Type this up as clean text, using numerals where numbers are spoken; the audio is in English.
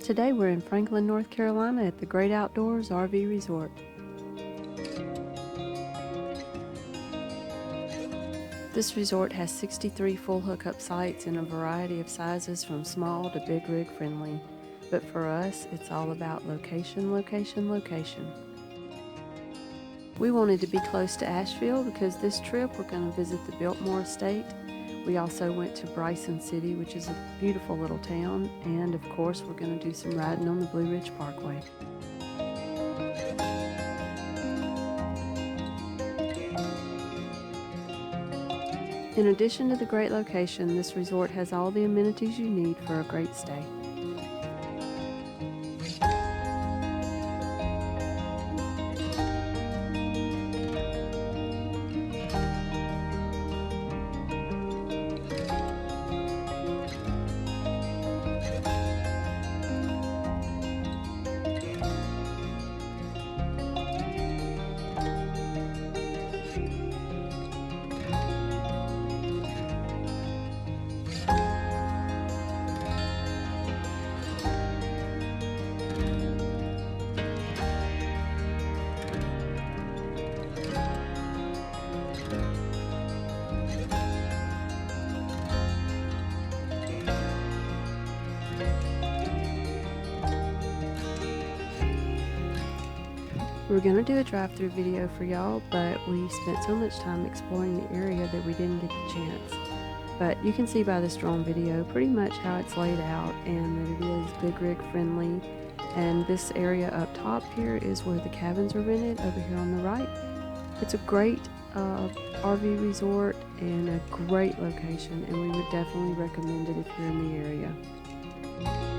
Today we're in Franklin, North Carolina at the Great Outdoors RV Resort. This resort has 63 full hookup sites in a variety of sizes from small to big rig friendly. But for us, it's all about location, location, location. We wanted to be close to Ashville because this trip we're going to visit the Biltmore Estate. We also went to Bryson City, which is a beautiful little town, and of course we're going to do some riding on the Blue Ridge Parkway. In addition to the great location, this resort has all the amenities you need for a great stay. We were going to do a drive-through video for y'all, but we spent so much time exploring the area that we didn't get the chance. But you can see by this drone video pretty much how it's laid out and that it is big rig friendly. And this area up top here is where the cabins are rented over here on the right. It's a great RV resort and a great location, and we would definitely recommend it if you're in the area.